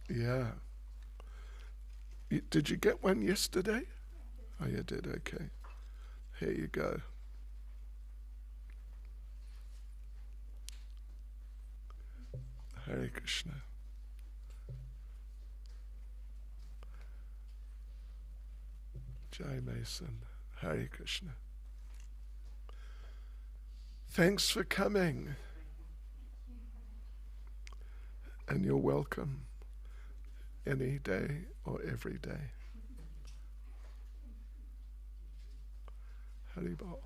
Yeah. Did you get one yesterday? Oh, you did, okay. Here you go. Hare Krishna. Jai Mason. Hare Krishna. Thanks for coming. And you're welcome any day or every day. Haribol.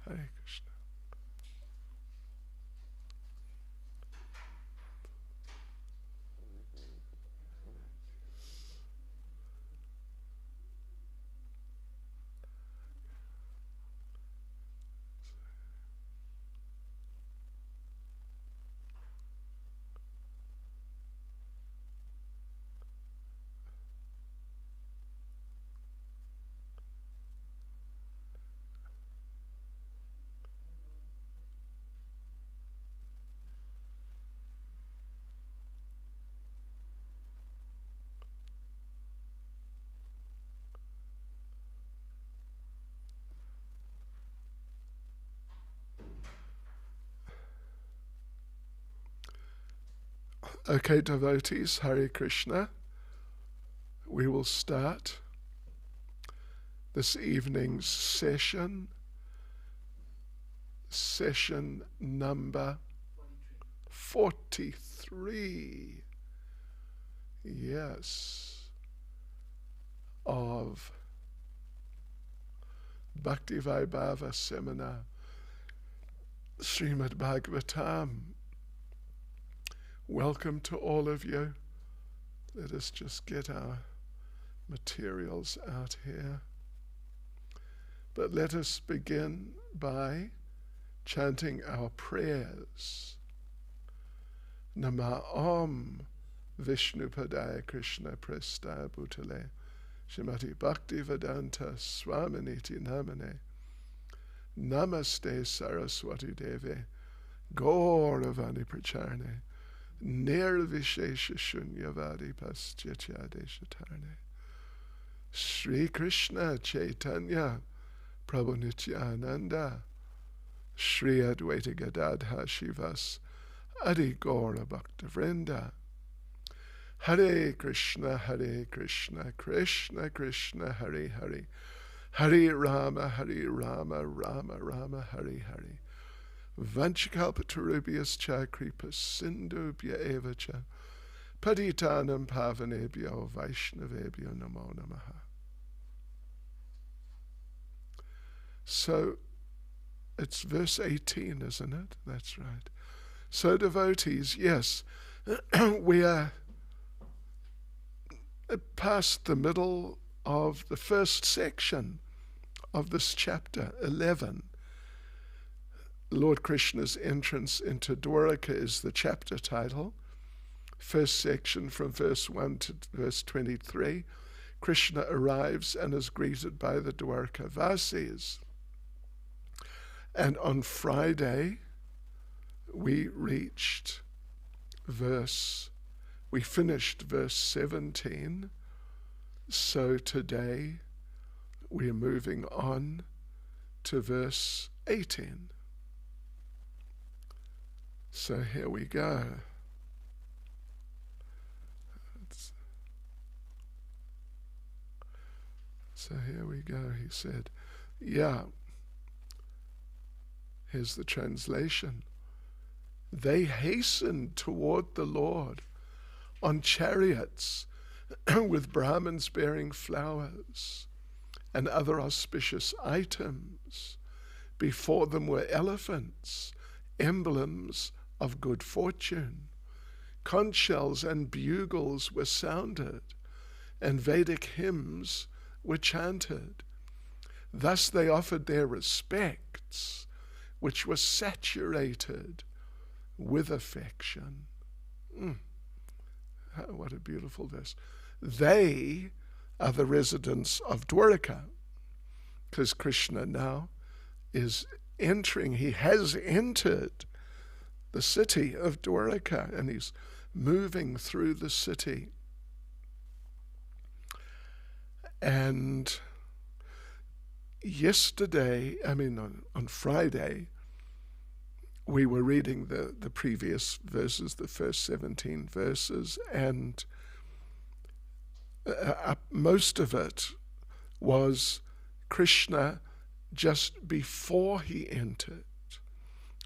Hare Krishna. Okay, devotees, Hare Krishna. We will start this evening's session number 43. Yes, of Bhakti Vaibhava seminar, Srimad Bhagavatam. Welcome to all of you. Let us just get our materials out here. But let us begin by chanting our prayers. Nama Om Vishnu Padaya Krishna Prestaya Bhutale Shrimati Bhakti Vedanta Swaminiti Namane Namaste Saraswati Deve Gauravani Pracharne Nirvishesha Shunyavadi Paschyatyadeshatarne Sri Krishna Chaitanya Prabhu Nityananda Sri Advaita Gadadha Shivas Adi Gaura Bhakta Vrinda Hare Krishna Krishna Krishna Hare Hare Hare Rama Rama Rama Hare Hare Vanchakalpatarubhyas cha kripas sindubhya eva cha Patitanam pavanebhyo Vaishnavebhyo namo namaha. So it's verse 18, isn't it? That's right. So devotees, yes, we are past the middle of the first section of this chapter 11. Lord Krishna's entrance into Dwaraka is the chapter title. First section from verse 1 to verse 23. Krishna arrives and is greeted by the Dwarka Vasis. And on Friday, we finished verse 17. So today, we are moving on to verse 18. So here we go. So here we go, he said. Yeah. Here's the translation. They hastened toward the Lord on chariots with Brahmins bearing flowers and other auspicious items. Before them were elephants, emblems of good fortune. Conch shells and bugles were sounded, and Vedic hymns were chanted. Thus they offered their respects, which were saturated with affection. What a beautiful verse. They are the residents of Dwaraka, because Krishna now is entering, he has entered the city of Dwaraka, and he's moving through the city. And yesterday, on Friday, we were reading the previous verses, the first 17 verses, and most of it was Krishna just before he entered,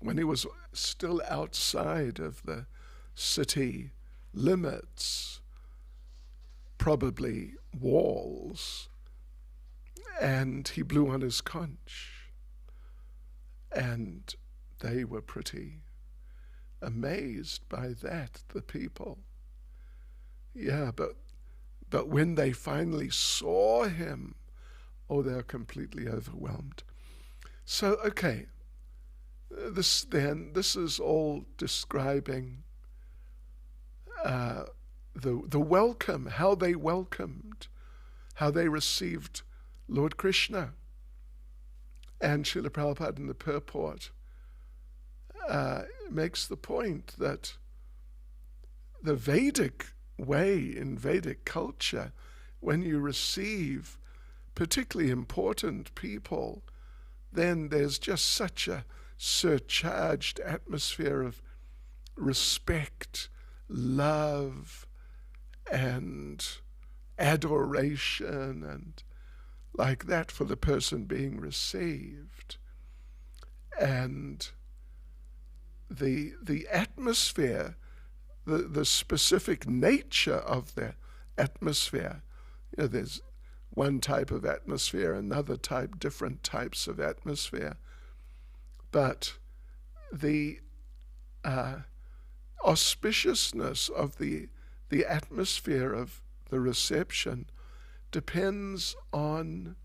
when he was still outside of the city limits, probably walls, and he blew on his conch, and they were pretty amazed by that, the people. Yeah, but when they finally saw him, they're completely overwhelmed. So, okay, this is all describing the welcome, how they welcomed, how they received Lord Krishna. And Srila Prabhupada in the purport makes the point that the Vedic way, in Vedic culture, when you receive particularly important people, then there's just such a surcharged atmosphere of respect, love, and adoration, and like that for the person being received. And the atmosphere, the specific nature of the atmosphere, there's one type of atmosphere, another type, different types of atmosphere, but the auspiciousness of the atmosphere of the reception depends on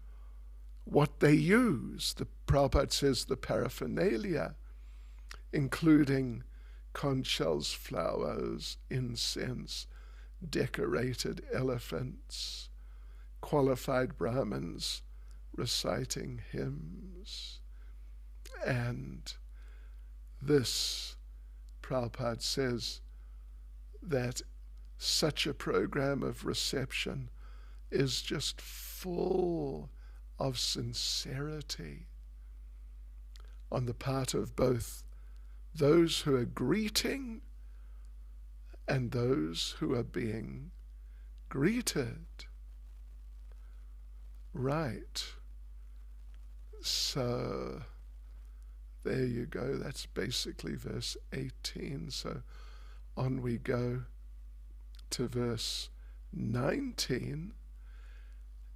what they use. The Prabhupada says the paraphernalia, including conch shells, flowers, incense, decorated elephants, qualified Brahmins reciting hymns. And this, Prabhupada says, that such a program of reception is just full of sincerity on the part of both those who are greeting and those who are being greeted. Right. So there you go. That's basically verse 18. So on we go to verse 19.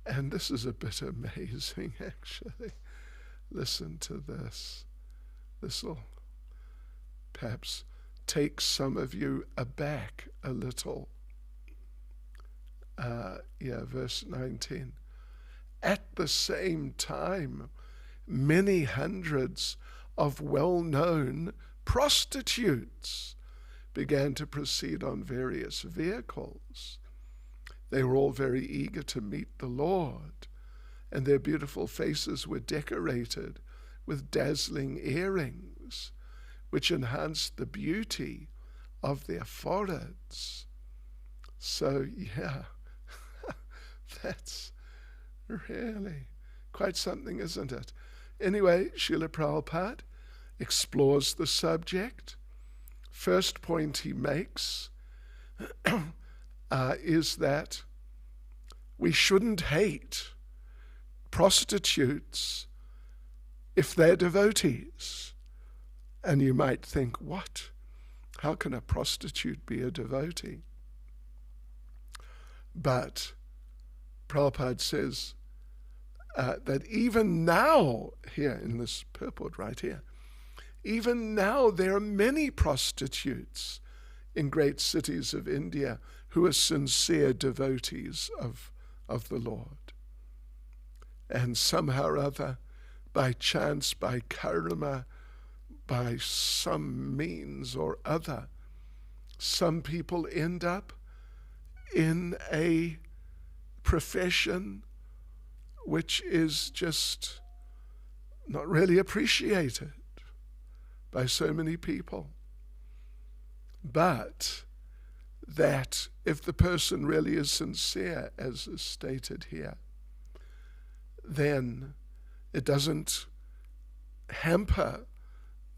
And this is a bit amazing, actually. Listen to this. This will perhaps take some of you aback a little. Verse 19. At the same time, many hundreds of well-known prostitutes began to proceed on various vehicles. They were all very eager to meet the Lord, and their beautiful faces were decorated with dazzling earrings, which enhanced the beauty of their foreheads. So, that's really quite something, isn't it? Anyway, Srila Prabhupada explores the subject. First point he makes is that we shouldn't hate prostitutes if they're devotees. And you might think, what? How can a prostitute be a devotee? But Prabhupada says that even now, here in this purport right here, even now there are many prostitutes in great cities of India who are sincere devotees of the Lord. And somehow or other, by chance, by karma, by some means or other, some people end up in a profession which is just not really appreciated by so many people. But that if the person really is sincere, as is stated here, then it doesn't hamper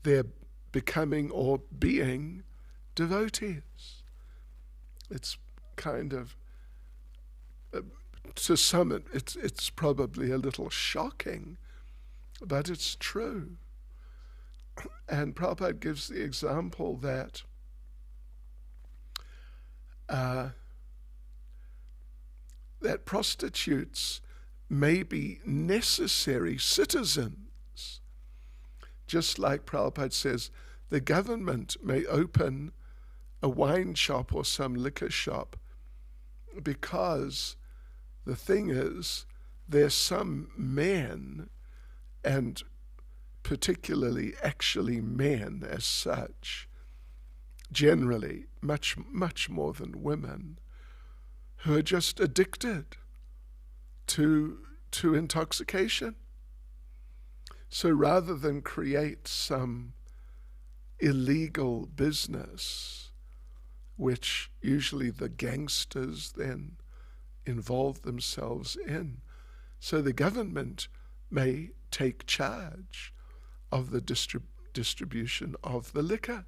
their becoming or being devotees. It's kind of, to some it's probably a little shocking, but it's true. And Prabhupada gives the example that that prostitutes may be necessary citizens. Just like Prabhupada says, the government may open a wine shop or some liquor shop because the thing is, there's some men, and particularly actually men as such, generally much more than women, who are just addicted to intoxication. So rather than create some illegal business, which usually the gangsters then involve themselves in, so the government may take charge of the distribution of the liquor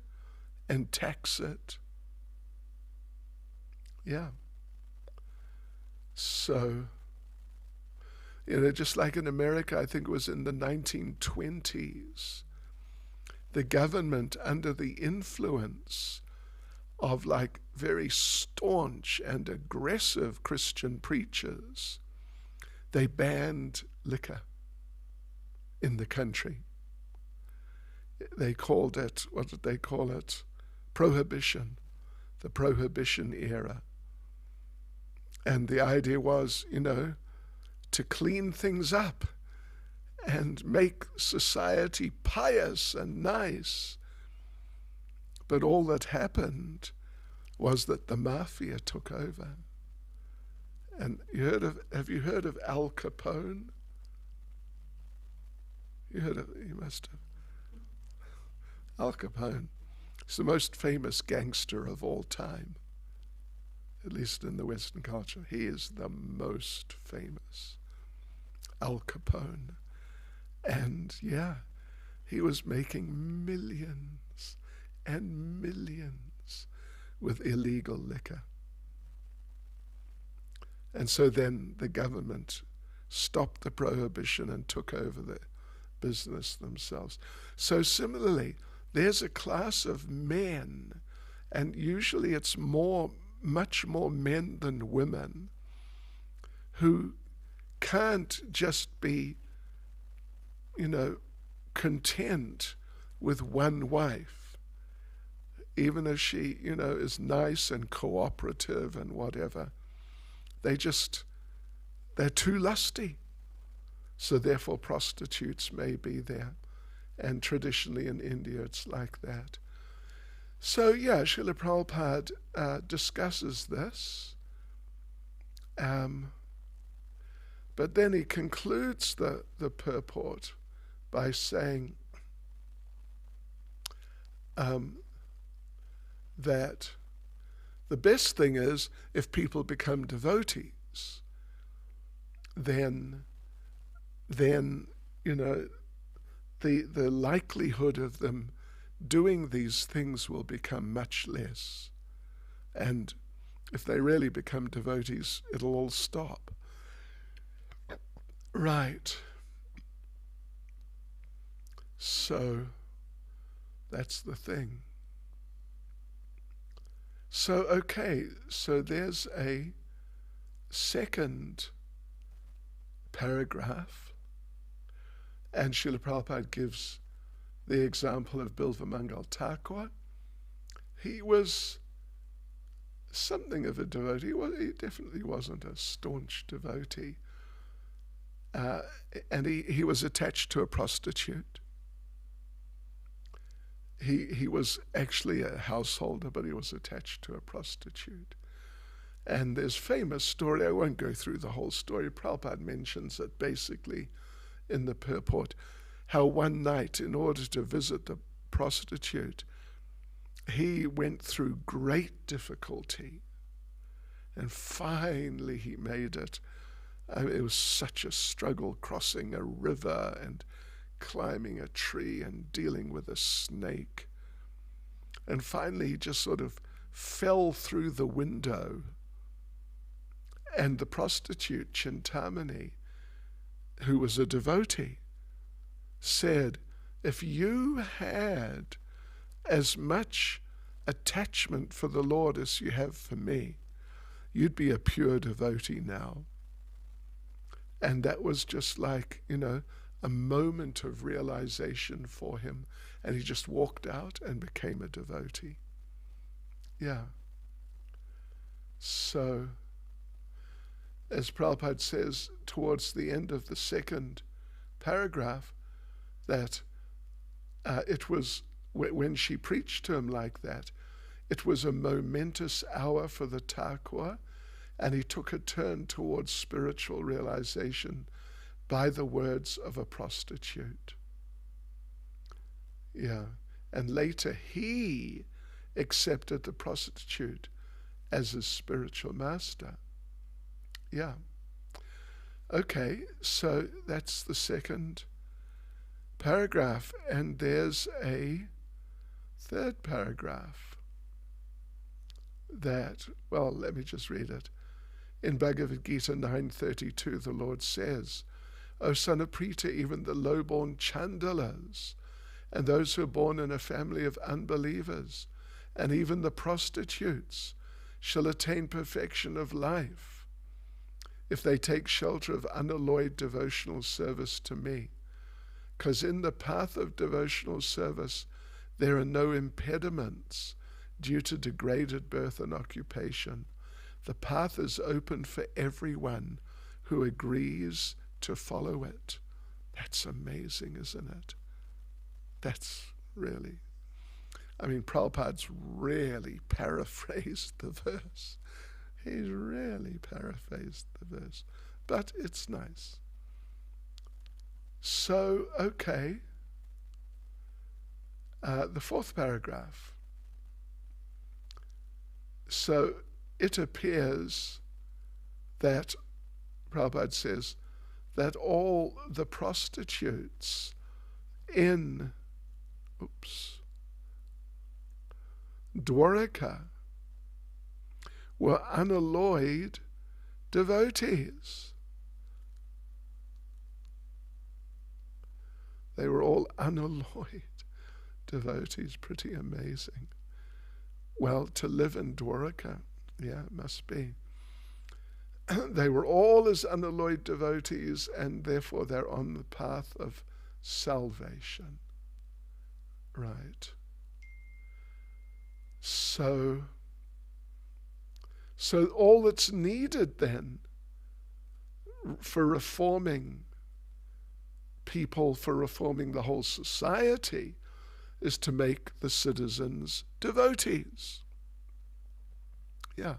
and tax it. Yeah. So, just like in America, I think it was in the 1920s, the government, under the influence of like very staunch and aggressive Christian preachers, they banned liquor in the country. They called it, what did they call it? Prohibition, the Prohibition era. And the idea was, to clean things up and make society pious and nice. But all that happened was that the mafia took over. And have you heard of Al Capone? You must have. Al Capone is the most famous gangster of all time, at least in the Western culture. He is the most famous. Al Capone. And he was making millions and millions with illegal liquor. And so then the government stopped the prohibition and took over the business themselves. So similarly, there's a class of men, and usually it's much more men than women, who can't just be, content with one wife, even as she, is nice and cooperative and whatever. They're too lusty. So therefore prostitutes may be there. And traditionally in India it's like that. So Srila Prabhupada discusses this. But then he concludes the purport by saying that the best thing is if people become devotees, then the likelihood of them doing these things will become much less. And if they really become devotees, it'll all stop. Right. So that's the thing. So there's a second paragraph, and Srila Prabhupada gives the example of Bilvamangal Thakur. He was something of a devotee. Well, he definitely wasn't a staunch devotee. And he was attached to a prostitute. He was actually a householder, but he was attached to a prostitute. And there's a famous story, I won't go through the whole story, Prabhupada mentions it basically in the purport, how one night, in order to visit the prostitute, he went through great difficulty, and finally he made it. I mean, it was such a struggle, crossing a river and climbing a tree and dealing with a snake. And finally he just sort of fell through the window. And the prostitute, Chintamani, who was a devotee, said, if you had as much attachment for the Lord as you have for me, you'd be a pure devotee now. And that was just like, a moment of realization for him. And he just walked out and became a devotee. Yeah. So, as Prabhupada says towards the end of the second paragraph, that it was, when she preached to him like that, it was a momentous hour for the Thakur, and he took a turn towards spiritual realization by the words of a prostitute. Yeah. And later he accepted the prostitute as his spiritual master. Yeah. Okay, so that's the second paragraph, and there's a third paragraph that, well, let me just read it. In Bhagavad Gita 9:32, the Lord says, O son of Prita, even the low-born Chandalas, and those who are born in a family of unbelievers, and even the prostitutes, shall attain perfection of life if they take shelter of unalloyed devotional service to me. Because in the path of devotional service, there are no impediments due to degraded birth and occupation. The path is open for everyone who agrees to follow it. That's amazing, isn't it? That's really, Prabhupada's really paraphrased the verse. He's really paraphrased the verse, but it's nice. So, okay, the fourth paragraph. So it appears that, Prabhupada says, that all the prostitutes in Dwaraka were unalloyed devotees. They were all unalloyed devotees. Pretty amazing. Well, to live in Dwaraka, yeah, it must be. They were all as unalloyed devotees, and therefore they're on the path of salvation. Right. So all that's needed then for reforming people, for reforming the whole society, is to make the citizens devotees. Yeah.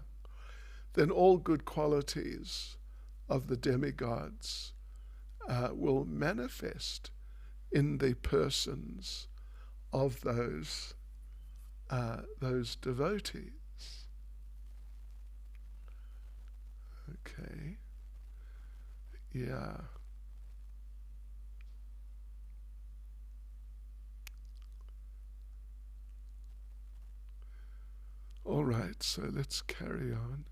Then all good qualities of the demigods will manifest in the persons of those devotees. Okay. Yeah. All right, so let's carry on.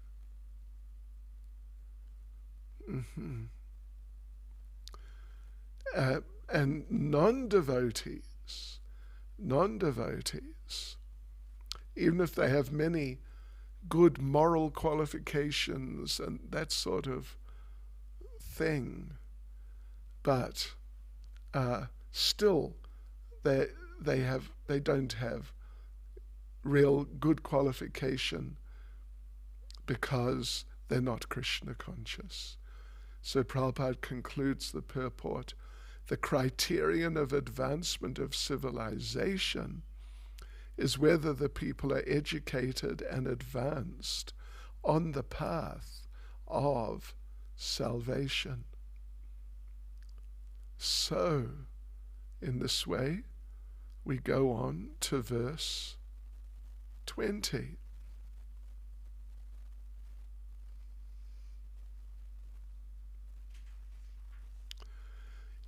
And non-devotees, even if they have many good moral qualifications and that sort of thing, but still they don't have real good qualification because they're not Krishna conscious. So Prabhupada concludes the purport: the criterion of advancement of civilization is whether the people are educated and advanced on the path of salvation. So, in this way, we go on to verse 20.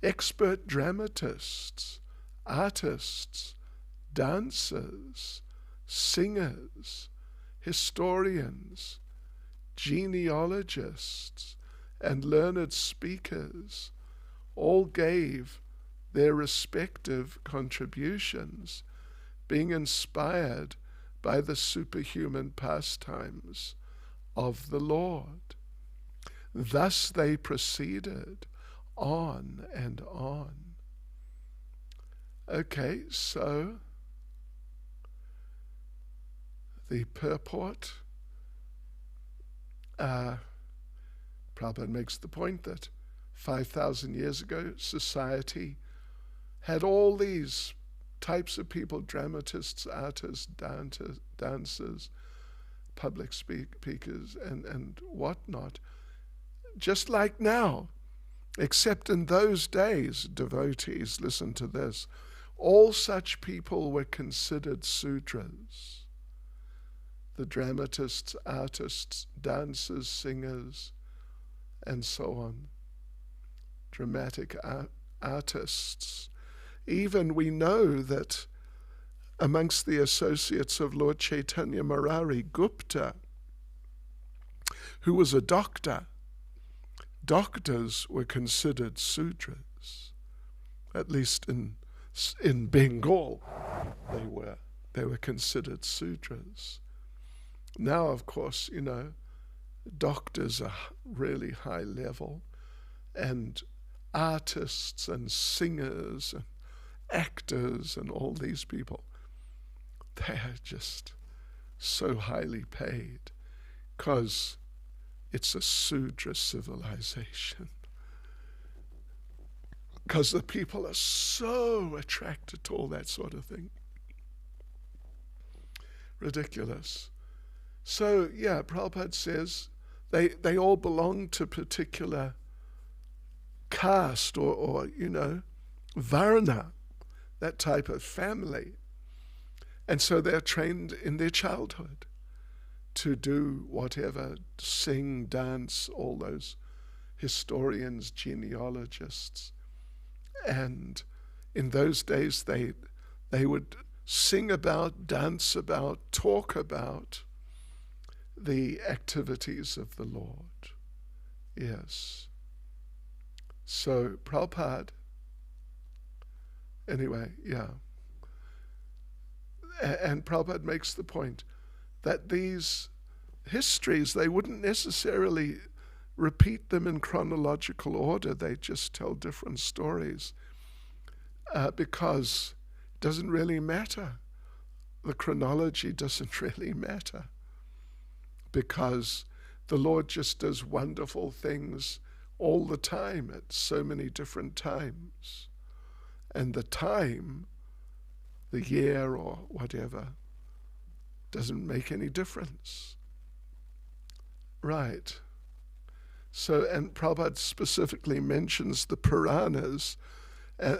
Expert dramatists, artists, dancers, singers, historians, genealogists, and learned speakers all gave their respective contributions, being inspired by the superhuman pastimes of the Lord. Thus they proceeded on and on. Okay, so the purport, Prabhupada makes the point that 5,000 years ago, society had all these types of people: dramatists, artists, dancers, public speakers, and whatnot, just like now. Except in those days, devotees, listen to this, all such people were considered Sudras. The dramatists, artists, dancers, singers, and so on. Dramatic artists. Even we know that amongst the associates of Lord Chaitanya Murari, Gupta, who was a doctor, doctors were considered Sudras. At least in Bengal, they were considered Sudras. Now, of course, doctors are really high level, and artists and singers and actors and all these people, they are just so highly paid because it's a Sudra civilization. Because the people are so attracted to all that sort of thing. Ridiculous. So, yeah, Prabhupada says they all belong to particular caste or varna, that type of family. And so they're trained in their childhood to do whatever, sing, dance, all those historians, genealogists. And in those days they would sing about, dance about, talk about the activities of the Lord. Yes. So Prabhupada, anyway, yeah. And Prabhupada makes the point that these histories, they wouldn't necessarily repeat them in chronological order. They just tell different stories because it doesn't really matter. The chronology doesn't really matter because the Lord just does wonderful things all the time at so many different times. And the time, the year or whatever, doesn't make any difference. Right. So, and Prabhupada specifically mentions the Puranas,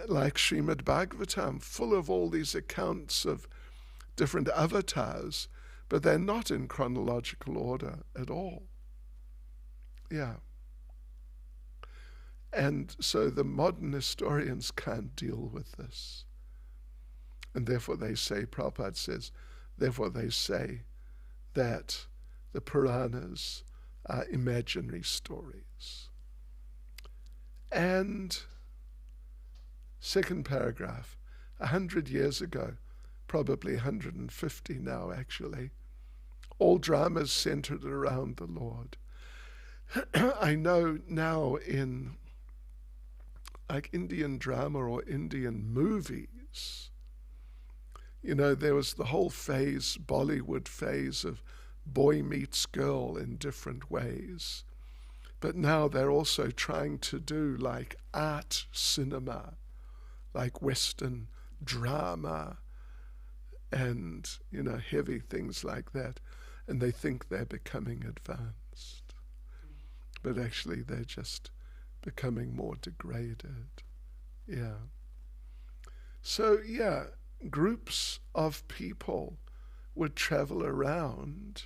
like Srimad Bhagavatam, full of all these accounts of different avatars, but they're not in chronological order at all. Yeah. And so the modern historians can't deal with this. And therefore they say, Prabhupada says, therefore they say that the Puranas are imaginary stories. And second paragraph, 100 years ago, probably 150 now actually, all dramas centered around the Lord. I know now in like Indian drama or Indian movies, there was the whole phase, Bollywood phase of boy meets girl in different ways. But now they're also trying to do like art cinema, like Western drama and, heavy things like that. And they think they're becoming advanced. But actually they're just becoming more degraded. Yeah. So, yeah, groups of people would travel around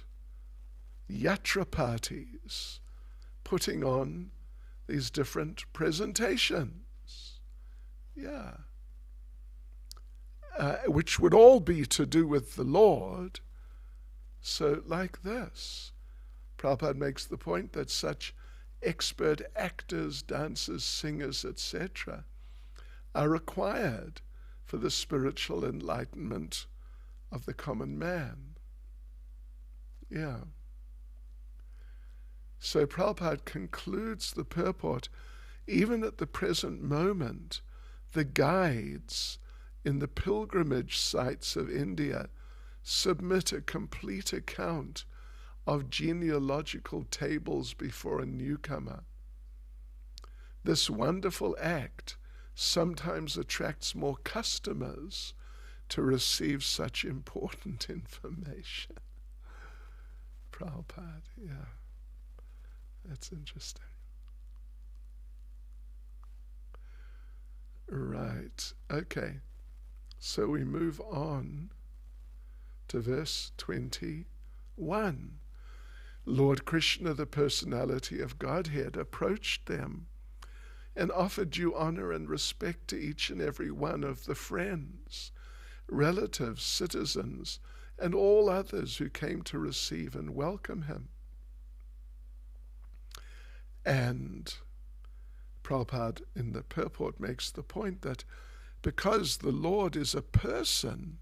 yatra parties, putting on these different presentations. Yeah. Which would all be to do with the Lord. So like this, Prabhupada makes the point that such expert actors, dancers, singers, etc. are required for the spiritual enlightenment of the common man. Yeah. So Prabhupada concludes the purport, even at the present moment, the guides in the pilgrimage sites of India submit a complete account of genealogical tables before a newcomer. This wonderful act sometimes attracts more customers to receive such important information. Prabhupada, yeah. That's interesting. Right, okay. So we move on to verse 21. Lord Krishna, the personality of Godhead, approached them and offered due honor and respect to each and every one of the friends, relatives, citizens, and all others who came to receive and welcome him. And Prabhupada in the purport makes the point that because the Lord is a person,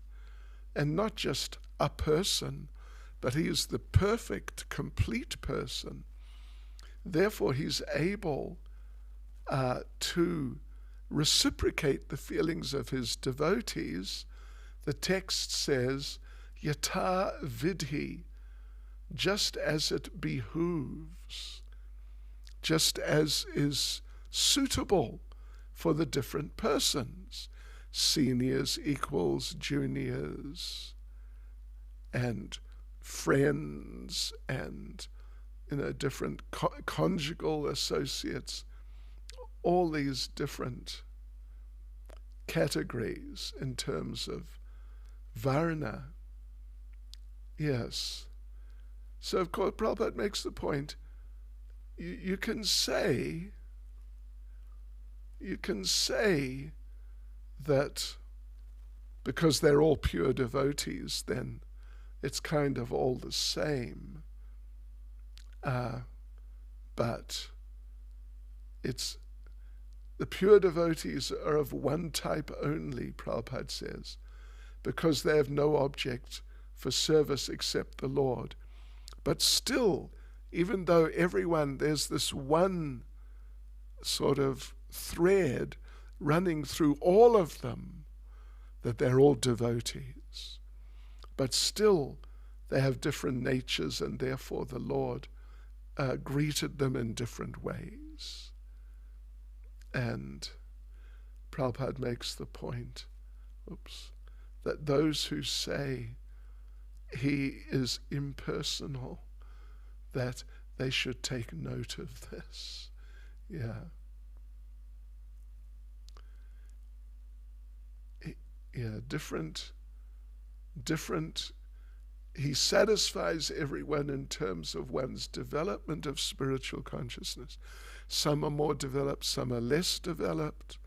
and not just a person, but he is the perfect, complete person, therefore he's able to reciprocate the feelings of his devotees. The text says, yata vidhi, just as it behooves, just as is suitable for the different persons, seniors, equals, juniors, and friends, and different conjugal associates, all these different categories in terms of varna. Yes. So of course Prabhupada makes the point, you can say that because they're all pure devotees, then it's kind of all the same. But it's the pure devotees are of one type only, Prabhupada says, because they have no object for service except the Lord. But still, even though there's this one sort of thread running through all of them, that they're all devotees, but still they have different natures, and therefore the Lord greeted them in different ways. And Prabhupada makes the point, that those who say he is impersonal, that they should take note of this. Yeah. Yeah, different, he satisfies everyone in terms of one's development of spiritual consciousness. Some are more developed, some are less developed.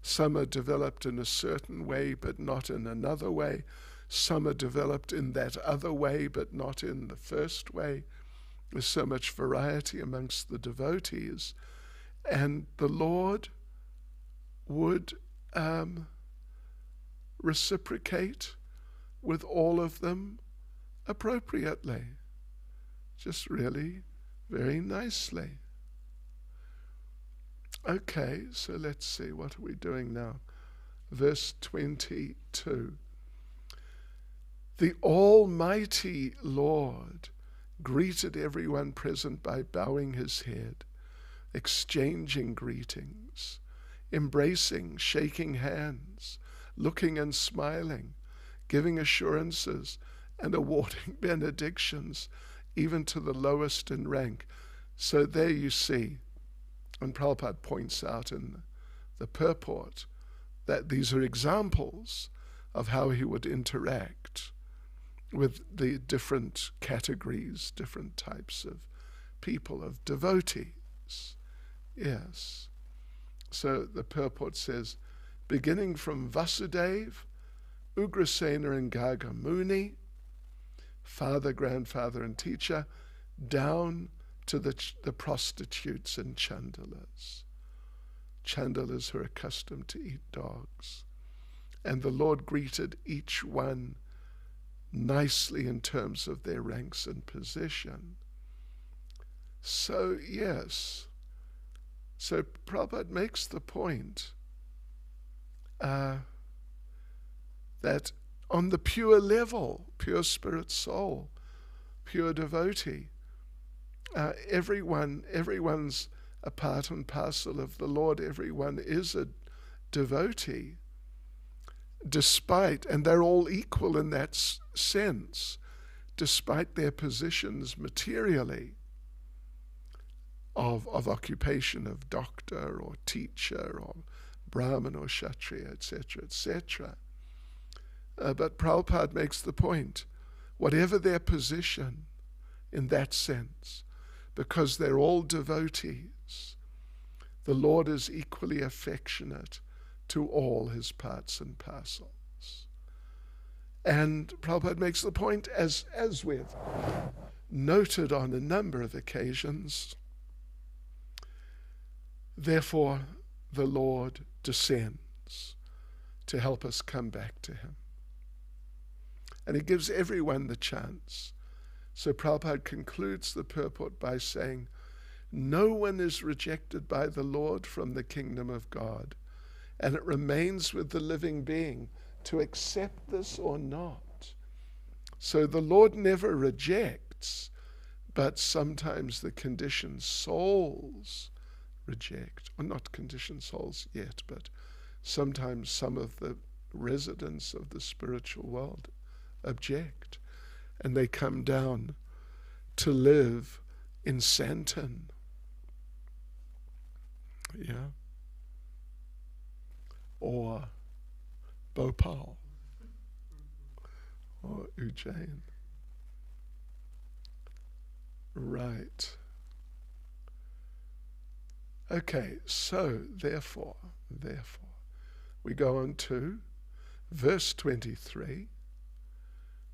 Some are developed in a certain way, but not in another way. Some are developed in that other way, but not in the first way. There's so much variety amongst the devotees. And the Lord would reciprocate with all of them appropriately, just really very nicely. Okay, so let's see, what are we doing now? Verse 22. The Almighty Lord greeted everyone present by bowing his head, exchanging greetings, embracing, shaking hands, looking and smiling, giving assurances, and awarding benedictions, even to the lowest in rank. So there you see, and Prabhupada points out in the purport that these are examples of how he would interact with the different categories, different types of people, of devotees. Yes. So the purport says, beginning from Vasudeva, Ugrasena and Garga Muni, father, grandfather, and teacher, down to the prostitutes and chandalas. Chandalas who are accustomed to eat dogs. And the Lord greeted each one nicely in terms of their ranks and position. So, yes. So Prabhupada makes the point that on the pure level, pure spirit soul, pure devotee, everyone's a part and parcel of the Lord. Everyone is a devotee, despite, and they're all equal in that sense, despite their positions materially of occupation, of doctor or teacher or Brahmin or Kshatriya, etc., etc. But Prabhupada makes the point, whatever their position in that sense, because they're all devotees, the Lord is equally affectionate to all his parts and parcels. And Prabhupada makes the point, as we've noted on a number of occasions, therefore the Lord descends to help us come back to him. And he gives everyone the chance. So Prabhupada concludes the purport by saying, no one is rejected by the Lord from the kingdom of God, and it remains with the living being to accept this or not. So the Lord never rejects, but sometimes the conditioned souls reject. Or not conditioned souls yet, but sometimes some of the residents of the spiritual world object, and they come down to live in Santan. Yeah. Or Bhopal. Or Ujjain. Right. Okay, so therefore, we go on to verse 23,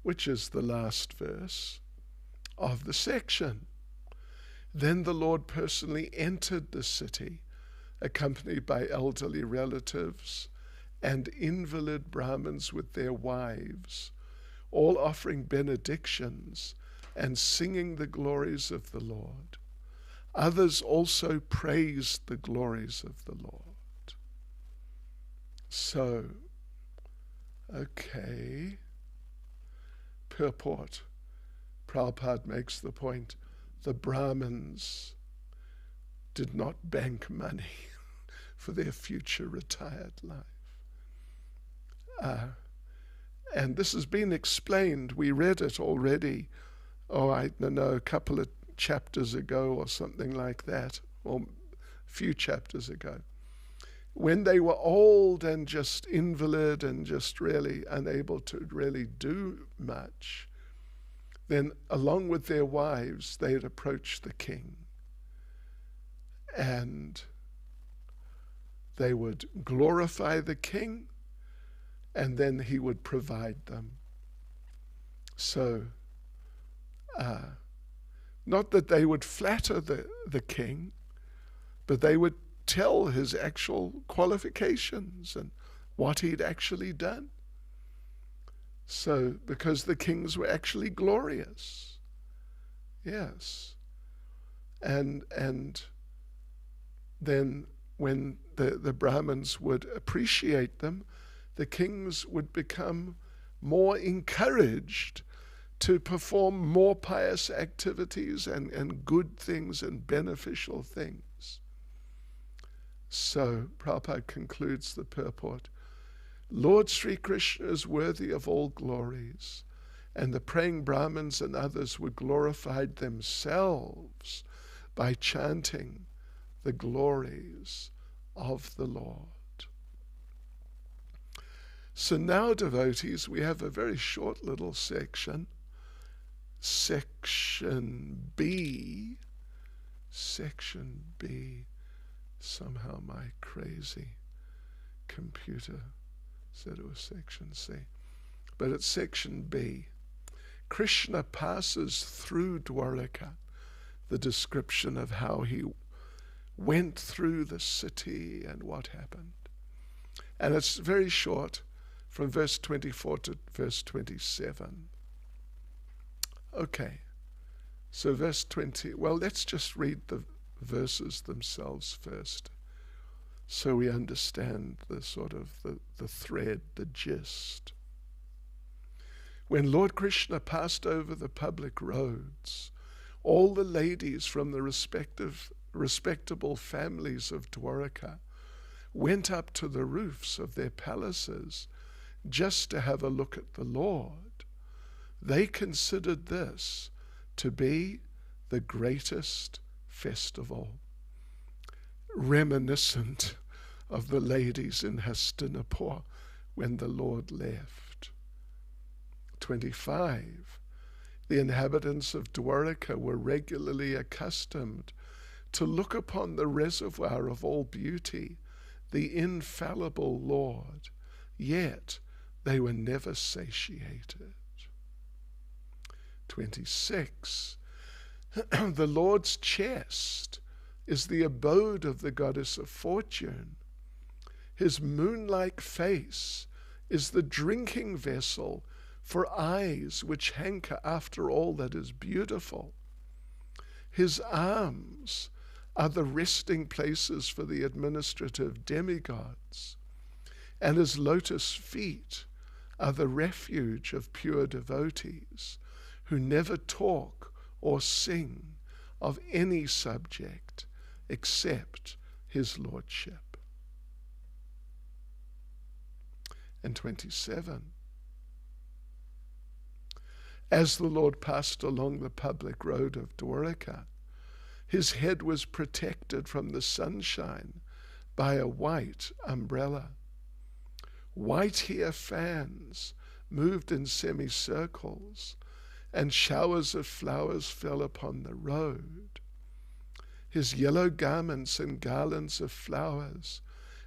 which is the last verse of the section. Then the Lord personally entered the city, accompanied by elderly relatives and invalid Brahmins with their wives, all offering benedictions and singing the glories of the Lord. Others also praised the glories of the Lord. So, okay. Purport. Prabhupada makes the point, the Brahmins did not bank money for their future retired life. And this has been explained. We read it already, I don't know, a couple of chapters ago or something like that, or a few chapters ago. When they were old and just invalid and just really unable to really do much, then along with their wives, they'd approach the king. And they would glorify the king, and then he would provide them. So, not that they would flatter the king, but they would tell his actual qualifications and what he'd actually done. So, because the kings were actually glorious. Yes. And then when the Brahmins would appreciate them, the kings would become more encouraged to perform more pious activities and good things and beneficial things. So Prabhupada concludes the purport. Lord Sri Krishna is worthy of all glories, and the praying Brahmins and others were glorified themselves by chanting the glories of the Lord. So now, devotees, we have a very short little section section B, somehow my crazy computer said it was section C, but it's section B. Krishna passes through Dwaraka, the description of how he went through the city and what happened. And it's very short, from verse 24 to verse 27. Okay, so verse 20, well, let's just read the verses themselves first, so we understand the sort of the thread, the gist. When Lord Krishna passed over the public roads, all the ladies from the respectable families of Dwaraka went up to the roofs of their palaces just to have a look at the Lord. They considered this to be the greatest festival, reminiscent of the ladies in Hastinapur when the Lord left. 25. The inhabitants of Dwaraka were regularly accustomed to look upon the reservoir of all beauty, the infallible Lord, yet they were never satiated. 26. The Lord's chest is the abode of the goddess of fortune. His moon-like face is the drinking vessel for eyes which hanker after all that is beautiful. His arms are the resting places for the administrative demigods, and his lotus feet are the refuge of pure devotees who never talk or sing of any subject except his lordship. And 27. As the Lord passed along the public road of Dwaraka, his head was protected from the sunshine by a white umbrella. White hair fans moved in semicircles, and showers of flowers fell upon the road. His yellow garments and garlands of flowers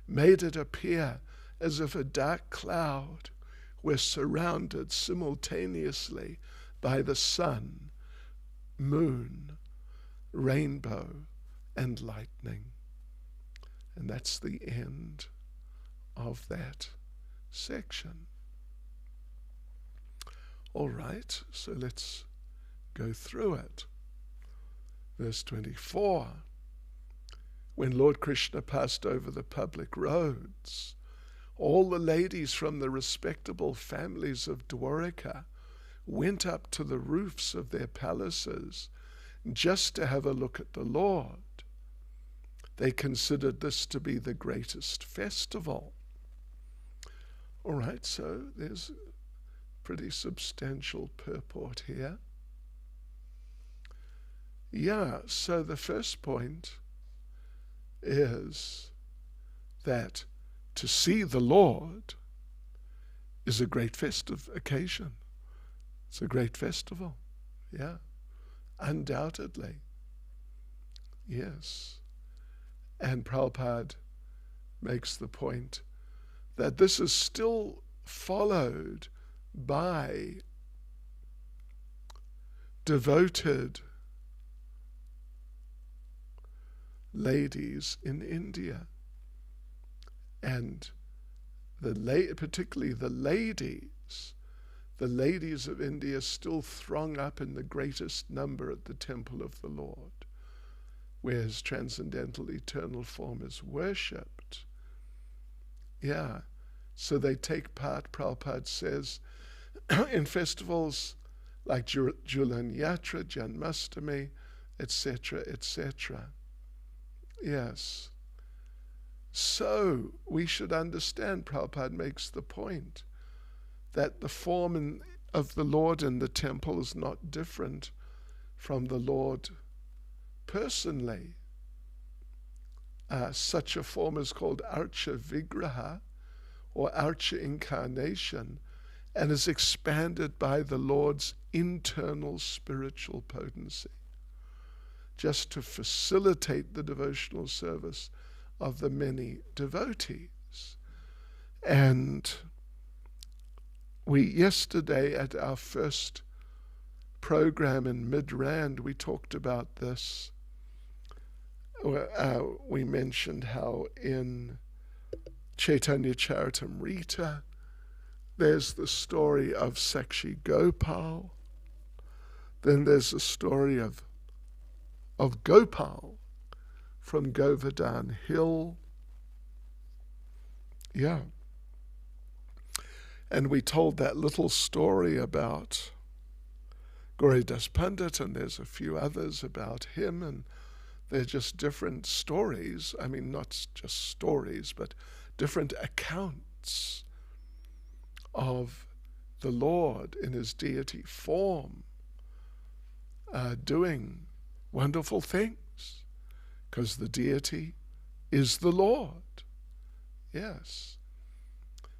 made it appear as if a dark cloud were surrounded simultaneously by the sun, moon, rainbow, and lightning. And that's the end of that section. All right, so let's go through it. Verse 24. When Lord Krishna passed over the public roads, all the ladies from the respectable families of Dwaraka went up to the roofs of their palaces just to have a look at the Lord. They considered this to be the greatest festival. All right, so there's pretty substantial purport here. Yeah, so the first point is that to see the Lord is a great festive occasion. It's a great festival. Yeah, undoubtedly. Yes. And Prabhupada makes the point that this is still followed by devoted ladies in India. And particularly the ladies of India still throng up in the greatest number at the temple of the Lord, where his transcendental eternal form is worshipped. Yeah, so they take part, Prabhupada says, in festivals like Julan Yatra, Janmastami, etc., etc. Yes. So we should understand, Prabhupada makes the point, that the form of the Lord in the temple is not different from the Lord personally. Such a form is called Archa Vigraha, or Archa Incarnation, and is expanded by the Lord's internal spiritual potency, just to facilitate the devotional service of the many devotees. And we, yesterday at our first program in Midrand, we talked about this. We mentioned how in Chaitanya Charitamrita there's the story of Sakshi Gopal. Then there's the story of Gopal from Govardhan Hill. Yeah. And we told that little story about Gauridas Pandit, and there's a few others about him, and they're just different stories. I mean, not just stories, but different accounts of the Lord in his deity form doing wonderful things, because the deity is the Lord. Yes.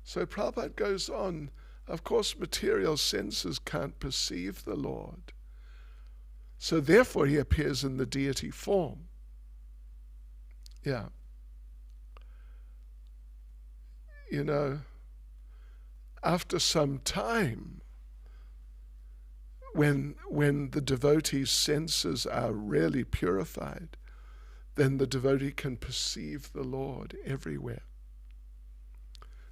So Prabhupada goes on, of course material senses can't perceive the Lord, so therefore he appears in the deity form. Yeah. You know, after some time, when the devotee's senses are really purified, then the devotee can perceive the Lord everywhere.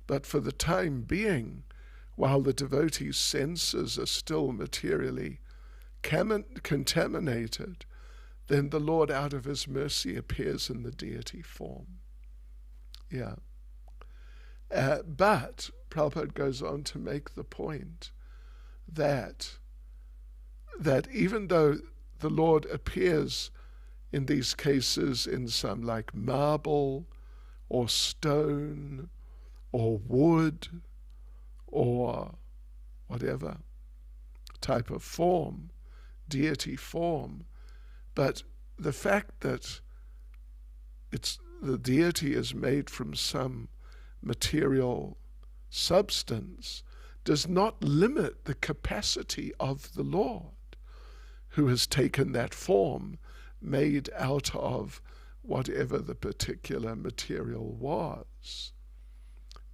But for the time being, while the devotee's senses are still materially contaminated, then the Lord, out of his mercy, appears in the deity form. Yeah. But Prabhupada goes on to make the point that even though the Lord appears in these cases in some like marble or stone or wood or whatever type of form, deity form, but the fact that the deity is made from some material substance does not limit the capacity of the Lord, who has taken that form made out of whatever the particular material was.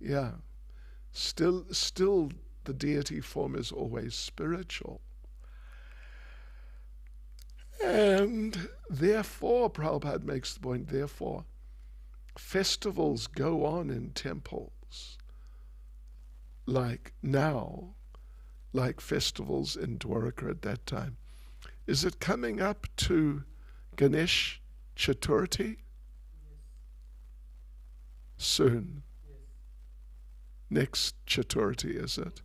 Yeah. Still the deity form is always spiritual. And therefore, Prabhupada makes the point, therefore, festivals go on in temples like now, like festivals in Dwarka at that time. Is it coming up to Ganesh Chaturthi? Soon. Next Chaturthi, is it?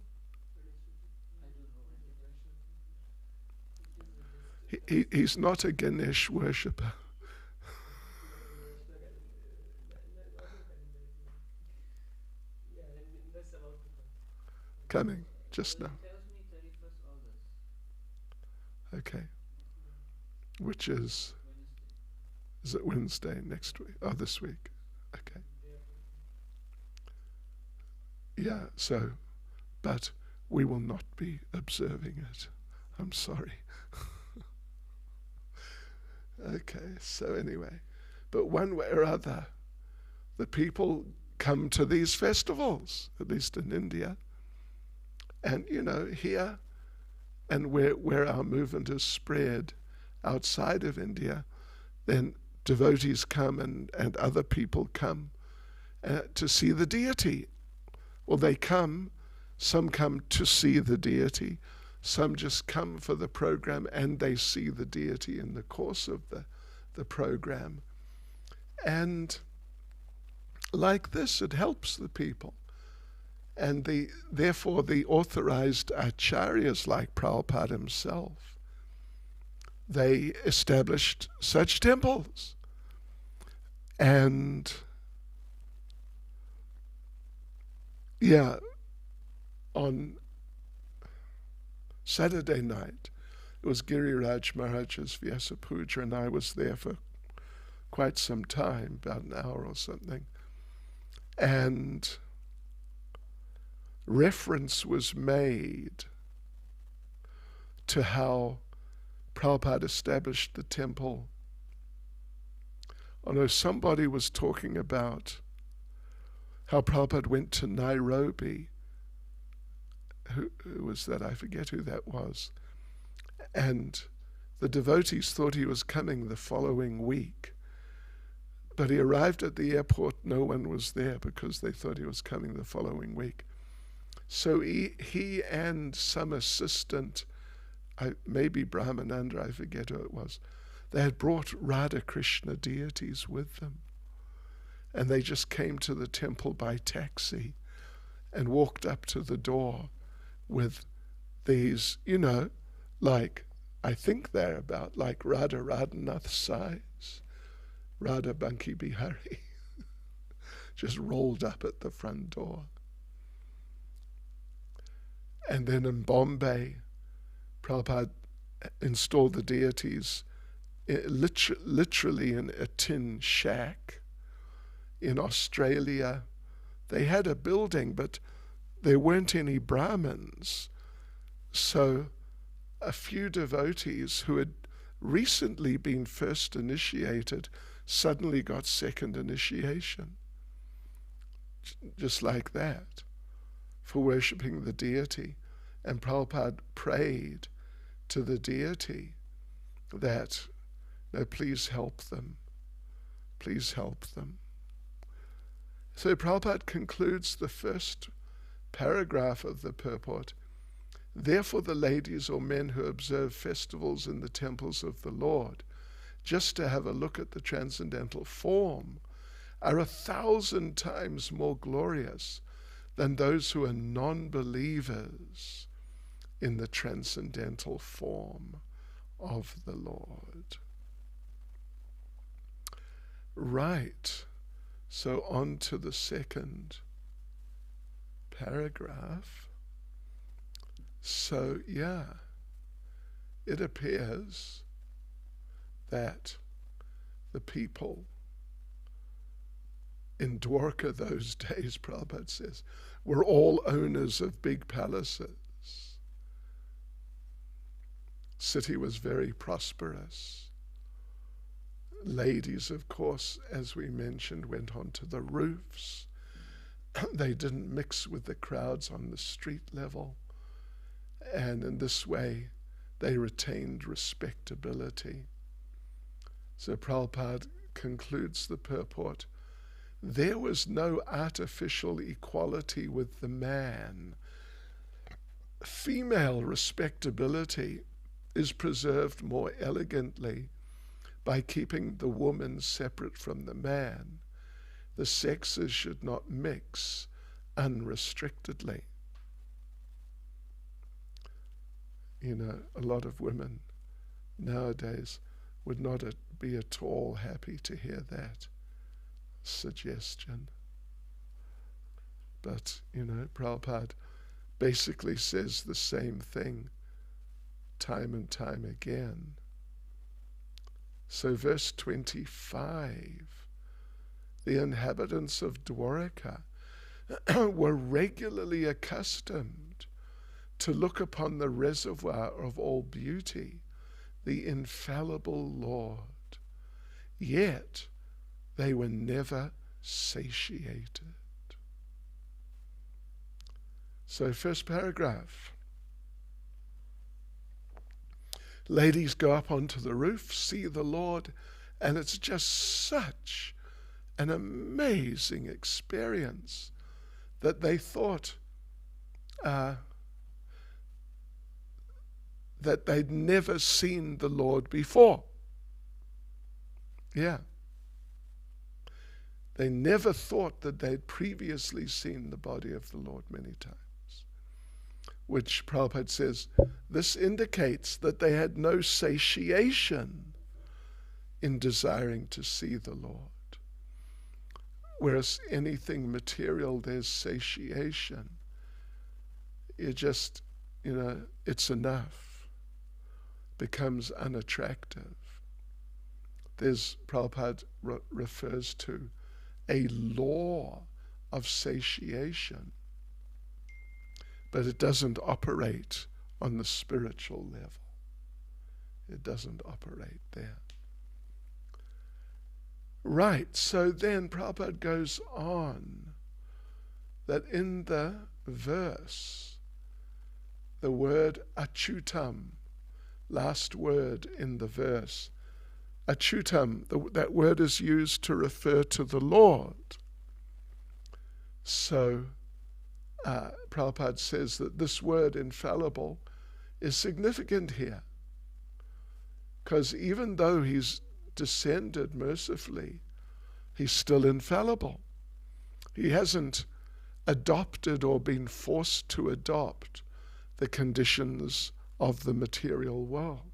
He's not a Ganesh worshipper. Coming just now. Okay. Which is it Wednesday next week? Oh, this week. Okay. Yeah, so, but we will not be observing it. I'm sorry. Okay, so anyway, but one way or other, the people come to these festivals, at least in India, and here, and where our movement is spread outside of India, then devotees come and other people come to see the deity. Well, some come to see the deity, some just come for the program and they see the deity in the course of the program. And like this, it helps the people. And therefore the authorized acharyas like Prabhupada himself, they established such temples. And yeah, on Saturday night, it was Giriraj Maharaj's Vyasa Puja, and I was there for quite some time, about an hour or something. And reference was made to how Prabhupada established the temple. I know somebody was talking about how Prabhupada went to Nairobi. Who was that? I forget who that was. And the devotees thought he was coming the following week. But he arrived at the airport, no one was there because they thought he was coming the following week. So he and some assistant, maybe Brahmananda, I forget who it was, they had brought Radha Krishna deities with them. And they just came to the temple by taxi and walked up to the door with these, like, I think they're about like Radha Radhanath size, Radha Banki Bihari, just rolled up at the front door. And then in Bombay, Prabhupada installed the deities literally in a tin shack. In Australia, they had a building, but there weren't any Brahmins. So a few devotees who had recently been first initiated suddenly got second initiation. Just like that, for worshipping the deity. And Prabhupada prayed to the deity that, no, please help them. Please help them. So Prabhupada concludes the first paragraph of the purport. Therefore the ladies or men who observe festivals in the temples of the Lord, just to have a look at the transcendental form, are 1,000 times more glorious than those who are non-believers in the transcendental form of the Lord. Right. So on to the second paragraph. So it appears that the people in Dwarka those days, Prabhupada says, were all owners of big palaces. City was very prosperous. Ladies, of course, as we mentioned, went onto the roofs. They didn't mix with the crowds on the street level. And in this way, they retained respectability. So Prabhupada concludes the purport. There was no artificial equality with the man. Female respectability is preserved more elegantly by keeping the woman separate from the man. The sexes should not mix unrestrictedly. A lot of women nowadays would not be at all happy to hear that suggestion. But, Prabhupada basically says the same thing time and time again. So verse 25, the inhabitants of Dwarka were regularly accustomed to look upon the reservoir of all beauty, the infallible Lord, yet they were never satiated. So first paragraph. Ladies go up onto the roof, see the Lord, and it's just such an amazing experience that they thought that they'd never seen the Lord before. Yeah. They never thought that they'd previously seen the body of the Lord many times. Which Prabhupada says, this indicates that they had no satiation in desiring to see the Lord. Whereas anything material, there's satiation. You just, it's enough. Becomes unattractive. Prabhupada refers to a law of satiation. but it doesn't operate on the spiritual level. It doesn't operate there. Right, so then Prabhupada goes on that in the verse, the word achutam, last word in the verse, achutam, that word is used to refer to the Lord. So Prabhupada says that this word infallible is significant here, because even though he's descended mercifully, he's still infallible. He hasn't adopted or been forced to adopt the conditions of the material world.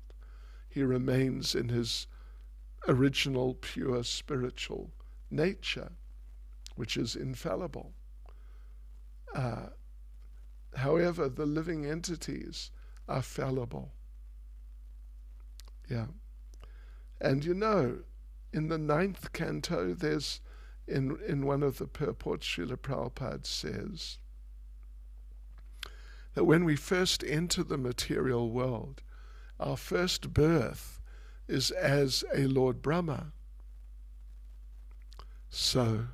He remains in his original pure spiritual nature, which is infallible. However, the living entities are fallible. Yeah. And you know, in the 9th canto, there's, in one of the purports, Srila Prabhupada says that when we first enter the material world, our first birth is as a Lord Brahma. So,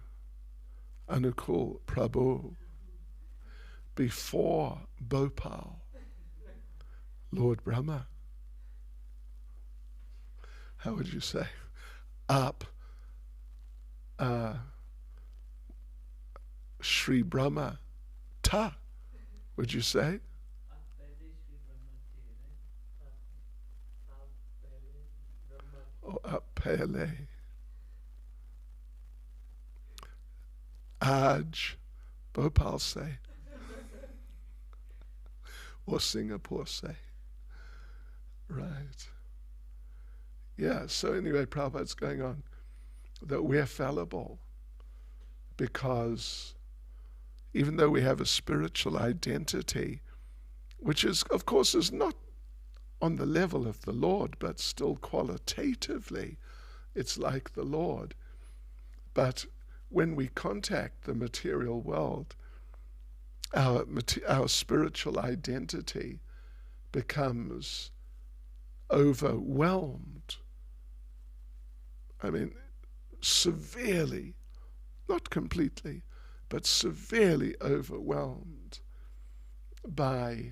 Anukul Prabhu, before Bhopal, Lord Brahma. How would you say? Up Sri Brahma Ta, would you say? Or up Pele. Aj, Bhopal say. Or Singapore say. Right. Yeah, so anyway, Prabhupada's going on that we're fallible because even though we have a spiritual identity, which is, of course, is not on the level of the Lord, but still qualitatively, it's like the Lord. But when we contact the material world, our spiritual identity becomes overwhelmed. I mean, severely, not completely, but severely overwhelmed by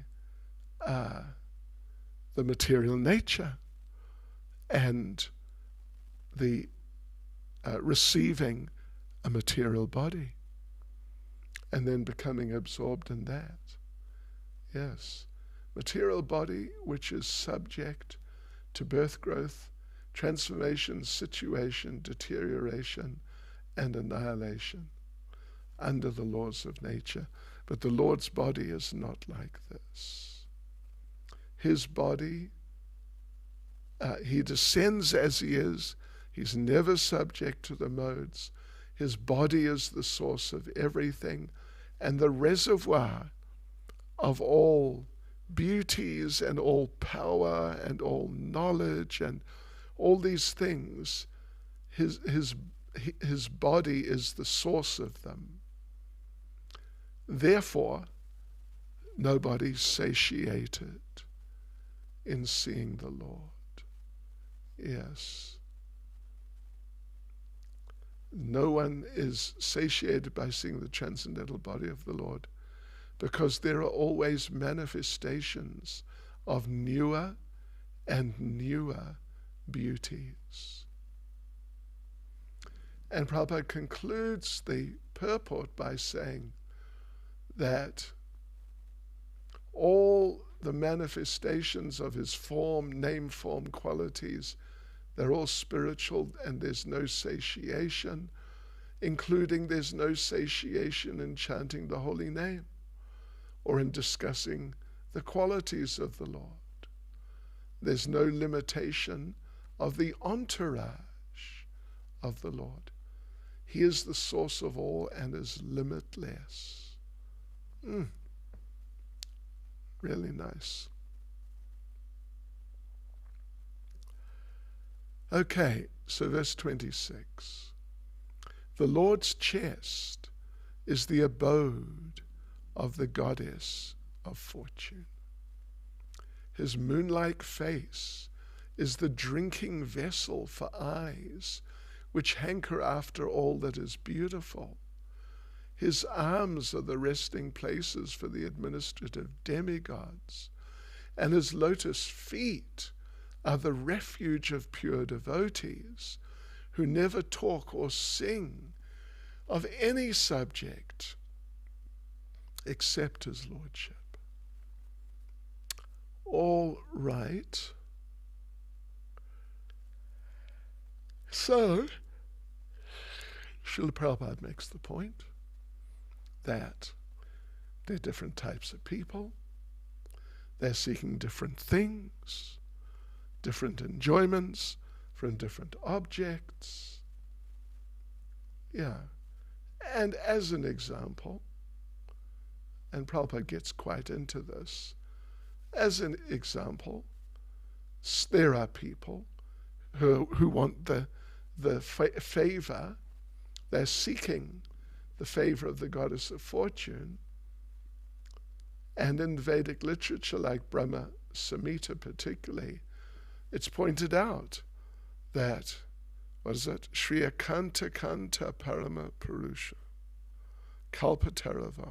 the material nature and the receiving a material body and then becoming absorbed in that. Yes. Material body which is subject to birth, growth, transformation, situation, deterioration, and annihilation under the laws of nature. But the Lord's body is not like this. His body, he descends as he is. He's never subject to the modes. His body is the source of everything and the reservoir of all beauties and all power and all knowledge and all these things. His body is the source of them. Therefore, nobody's satiated in seeing the Lord. Yes. No one is satiated by seeing the transcendental body of the Lord, because there are always manifestations of newer and newer beauties. And Prabhupada concludes the purport by saying that all the manifestations of his form, name, form, qualities, they're all spiritual, and there's no satiation, including there's no satiation in chanting the holy name or in discussing the qualities of the Lord. There's no limitation of the entourage of the Lord. He is the source of all and is limitless. Really nice. Okay, so verse 26. The Lord's chest is the abode of the goddess of fortune. His moon-like face is the drinking vessel for eyes which hanker after all that is beautiful. His arms are the resting places for the administrative demigods, and his lotus feet are the refuge of pure devotees who never talk or sing of any subject except his lordship. All right. So, Srila Prabhupada makes the point that there are different types of people. They're seeking different things, different enjoyments from different objects. Yeah. And as an example, and Prabhupada gets quite into this, as an example, there are people who want the favor, they're seeking the favor of the goddess of fortune. And in Vedic literature, like Brahma Samhita particularly, it's pointed out that, what is it? Shriya Kanta Kanta Parama Purusha, Kalpatarava.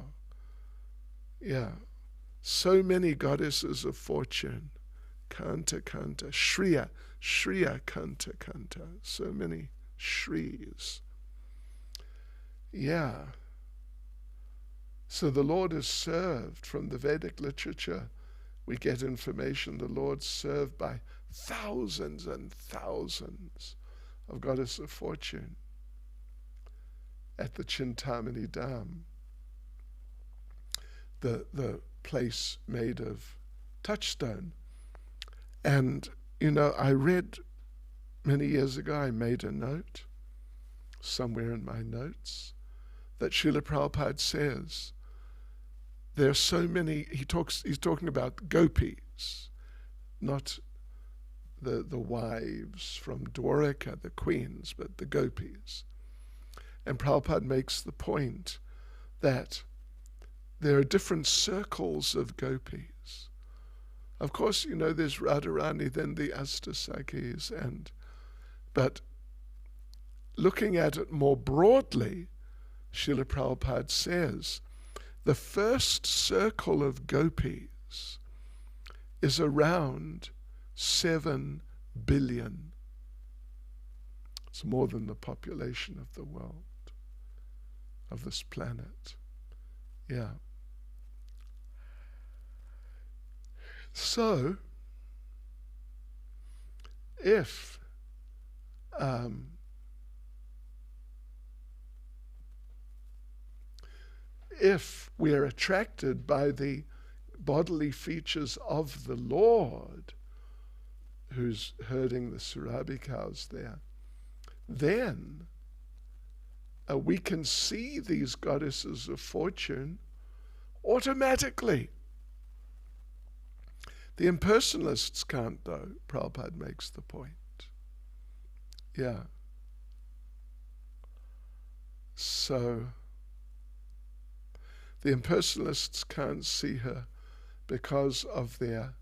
Yeah. So many goddesses of fortune. Kanta Kanta. Shriya Kanta Kanta. So many Shris. Yeah. So the Lord is served from the Vedic literature. We get information the Lord's served by thousands and thousands of goddess of fortune at the Chintamani Dham, the place made of touchstone. And, I read many years ago, I made a note, somewhere in my notes, that Srila Prabhupada says, there are so many, he's talking about gopis, not the wives from Dwaraka, the queens, but the gopis. And Prabhupada makes the point that there are different circles of gopis. Of course, there's Radharani, then the Astasakis, but looking at it more broadly, Srila Prabhupada says, the first circle of gopis is around 7 billion. It's more than the population of the world, of this planet. Yeah. So, if we are attracted by the bodily features of the Lord, who's herding the Surabhi cows there, then we can see these goddesses of fortune automatically. The impersonalists can't, though. Prabhupada makes the point. Yeah. So, the impersonalists can't see her because of their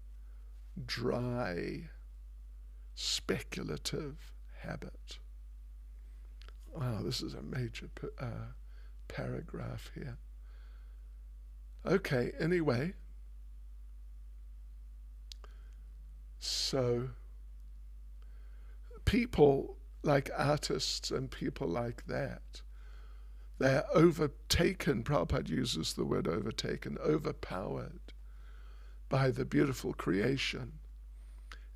dry, speculative habit. Wow, this is a major paragraph here. Okay, anyway. So, people like artists and people like that, they're overtaken, Prabhupada uses the word overtaken, overpowered by the beautiful creation.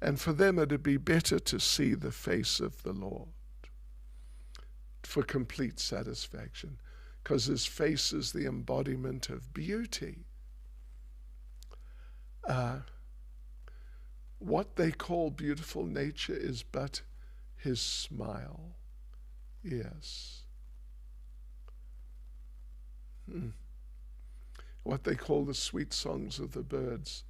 And for them it'd be better to see the face of the Lord for complete satisfaction, because his face is the embodiment of beauty. What they call beautiful nature is but his smile. Yes. What they call the sweet songs of the birds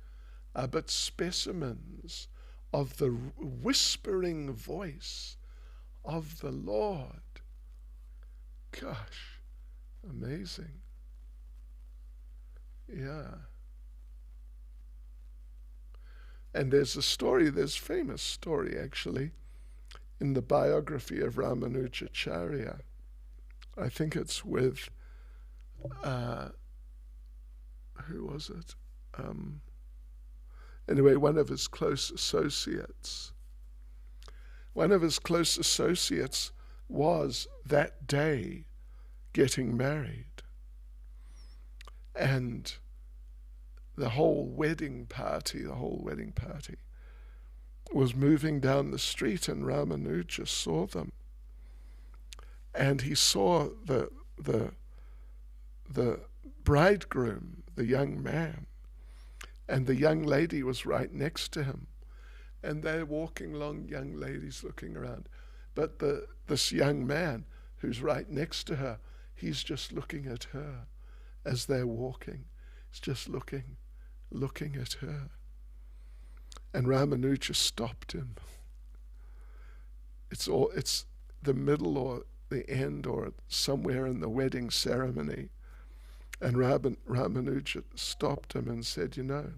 are but specimens of the whispering voice of the Lord. Gosh, amazing. Yeah. And there's a famous story actually, in the biography of Ramanujacharya. I think it's with, who was it? Anyway, one of his close associates. One of his close associates was that day getting married. And the whole wedding party was moving down the street, and Ramanuja saw them. And he saw the bridegroom, the young man, and the young lady was right next to him. And they're walking along, young ladies looking around. But this young man who's right next to her, he's just looking at her as they're walking. He's just looking at her. And Ramanuja stopped him. It's the middle or the end or somewhere in the wedding ceremony. And Ramanuja stopped him and said, you know,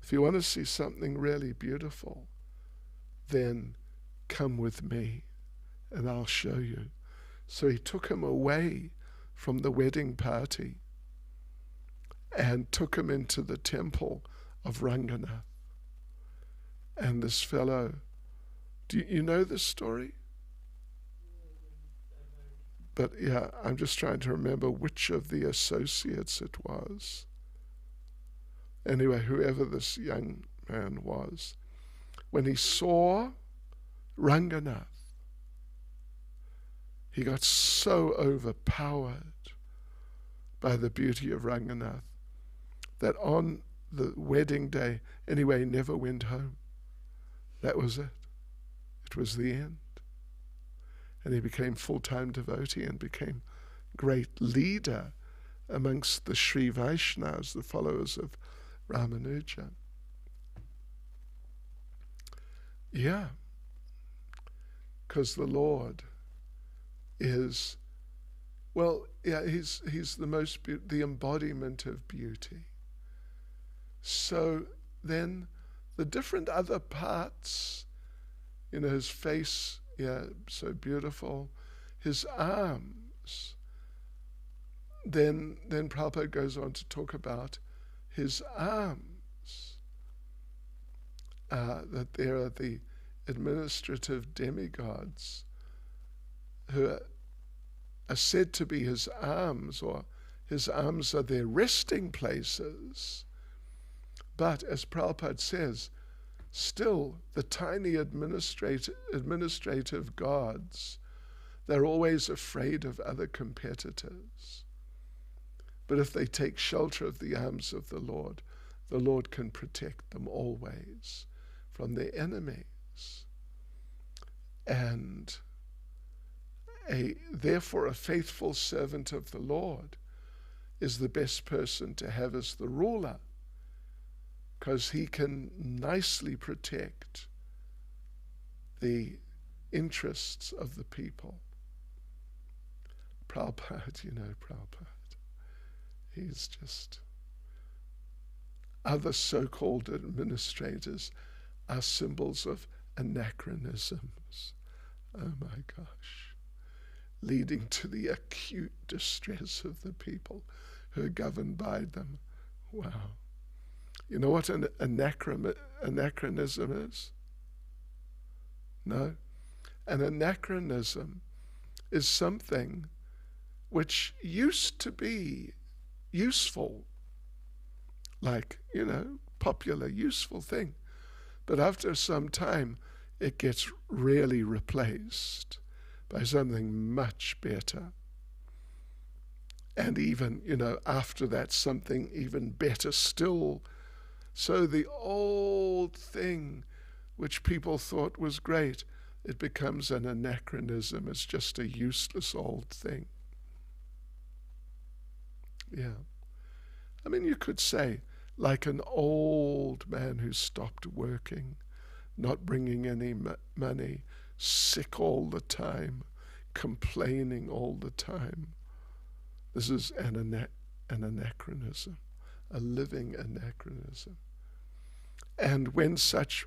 if you want to see something really beautiful, then come with me and I'll show you. So he took him away from the wedding party and took him into the temple of Ranganath. And this fellow, do you know this story? But yeah, I'm just trying to remember which of the associates it was. Anyway, whoever this young man was, when he saw Ranganath, he got so overpowered by the beauty of Ranganath that on the wedding day, anyway, he never went home. That was it. It was the end. And he became full-time devotee and became great leader amongst the Sri Vaishnavas, the followers of Ramanuja. Yeah, because the Lord is, well, yeah, he's the embodiment of beauty. So then the different other parts, you know, his face, yeah, so beautiful, his arms. Then Prabhupada goes on to talk about his arms, that there are the administrative demigods who are said to be his arms, or his arms are their resting places. But as Prabhupada says, still the tiny administrative gods, they're always afraid of other competitors. But if they take shelter of the arms of the Lord can protect them always from their enemies. And therefore a faithful servant of the Lord is the best person to have as the ruler, because he can nicely protect the interests of the people. Prabhupada, he's just, other so-called administrators are symbols of anachronisms. Oh my gosh. Leading to the acute distress of the people who are governed by them. Wow. You know what an anachronism is? No? An anachronism is something which used to be useful, like, popular, useful thing. But after some time, it gets really replaced by something much better. And even, after that, something even better still. So the old thing, which people thought was great, it becomes an anachronism. It's just a useless old thing. Yeah. I mean, you could say, like an old man who stopped working, not bringing any money, sick all the time, complaining all the time. This is an anachronism, a living anachronism. And when such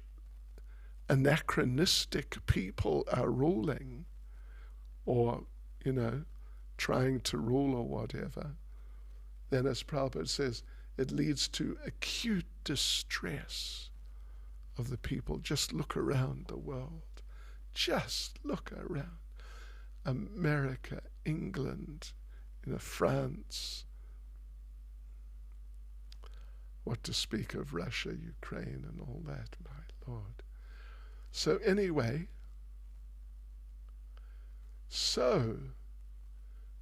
anachronistic people are ruling, or, trying to rule or whatever, then as Prabhupada says, it leads to acute distress of the people. Just look around the world. Just look around. America, England, France. What to speak of Russia, Ukraine, and all that, my Lord. So anyway,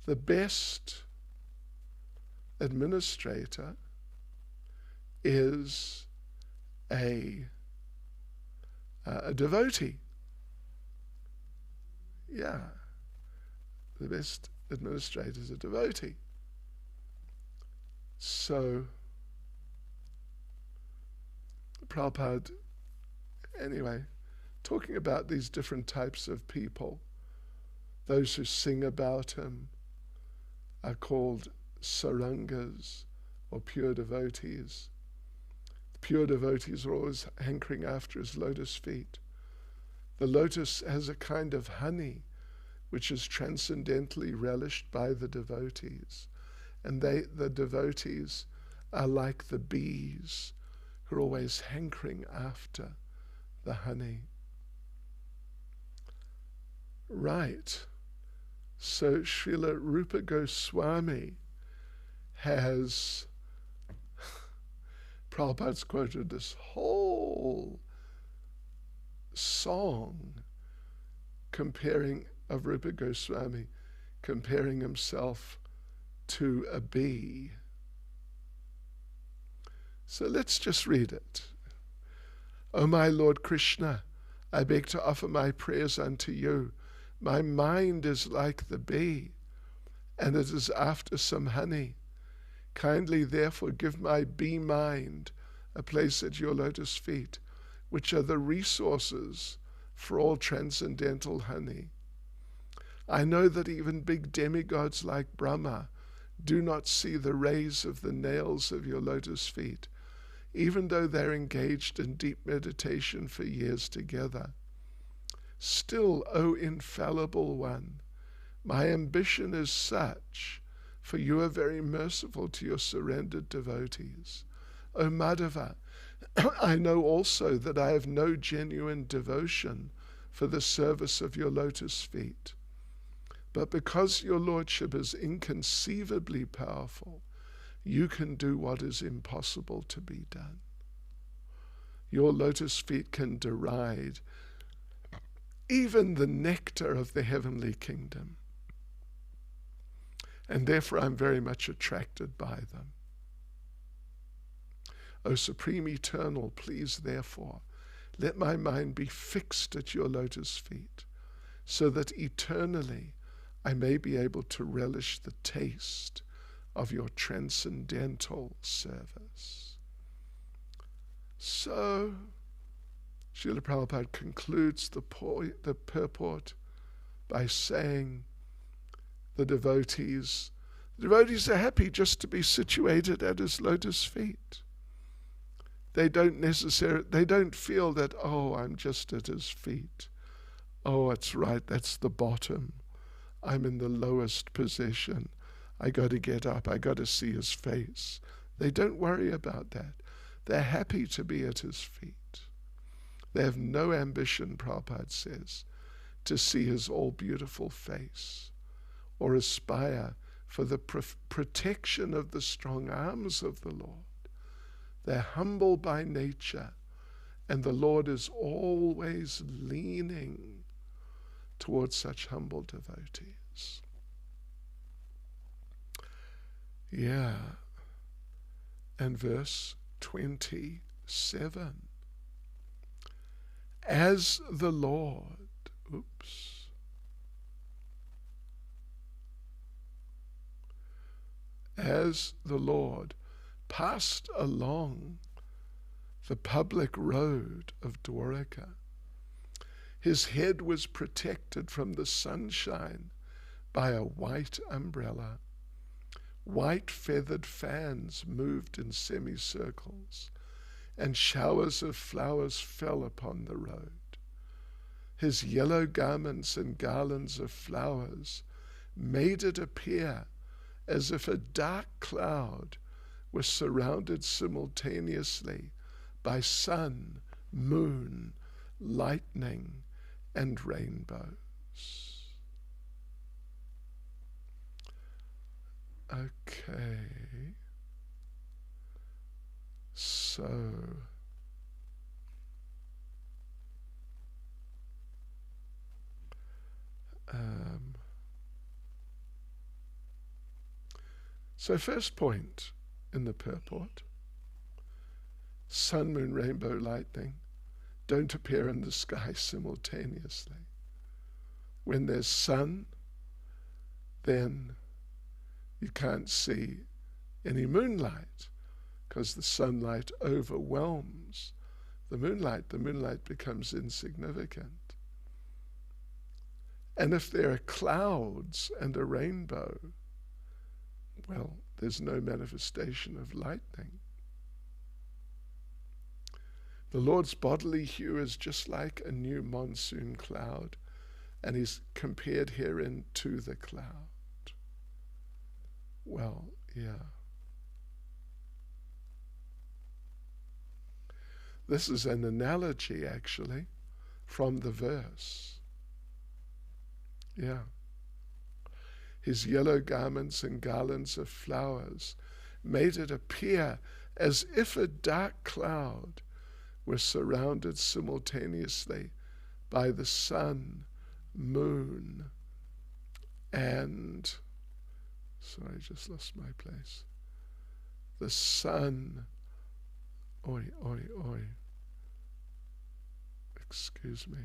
the best administrator is a devotee. Yeah, the best administrator is a devotee. So Prabhupada, anyway, talking about these different types of people, those who sing about him are called sarangas, or pure devotees. The pure devotees are always hankering after his lotus feet. The lotus has a kind of honey which is transcendently relished by the devotees. And the devotees are like the bees who are always hankering after the honey. Right. So Srila Rupa Goswami has, Prabhupada's quoted this whole song of Rupa Goswami comparing himself to a bee. So let's just read it. O my Lord Krishna, I beg to offer my prayers unto you. My mind is like the bee, and it is after some honey. Kindly therefore give my bee mind a place at your lotus feet, which are the resources for all transcendental honey. I know that even big demigods like Brahma do not see the rays of the nails of your lotus feet, even though they're engaged in deep meditation for years together. Still, O infallible one, my ambition is such, for you are very merciful to your surrendered devotees. O Madhava, I know also that I have no genuine devotion for the service of your lotus feet. But because your Lordship is inconceivably powerful, you can do what is impossible to be done. Your lotus feet can deride even the nectar of the heavenly kingdom. And therefore I'm very much attracted by them. O Supreme Eternal, please therefore, let my mind be fixed at your lotus feet, so that eternally I may be able to relish the taste of your transcendental service. So, Srila Prabhupada concludes the purport by saying the devotees are happy just to be situated at his lotus feet. They don't feel that, oh, I'm just at his feet. Oh, it's right, that's the bottom. I'm in the lowest position. I got to get up. I got to see his face. They don't worry about that. They're happy to be at his feet. They have no ambition, Prabhupada says, to see his all-beautiful face or aspire for the protection of the strong arms of the Lord. They're humble by nature, and the Lord is always leaning towards such humble devotees. Yeah. And verse 27. As the Lord, as the Lord passed along the public road of Dwaraka, his head was protected from the sunshine by a white umbrella. White feathered fans moved in semicircles, and showers of flowers fell upon the road. His yellow garments and garlands of flowers made it appear as if a dark cloud was surrounded simultaneously by sun, moon, lightning, and rainbows. Okay. So first point in the purport, sun, moon, rainbow, lightning don't appear in the sky simultaneously. When there's sun, then you can't see any moonlight because the sunlight overwhelms the moonlight. The moonlight becomes insignificant. And if there are clouds and a rainbow, well, there's no manifestation of lightning. The Lord's bodily hue is just like a new monsoon cloud, and he's compared herein to the cloud. Well, yeah. This is an analogy, actually, from the verse. Yeah. His yellow garments and garlands of flowers made it appear as if a dark cloud were surrounded simultaneously by the sun, moon, and, sorry, I just lost my place. The sun, oi, excuse me,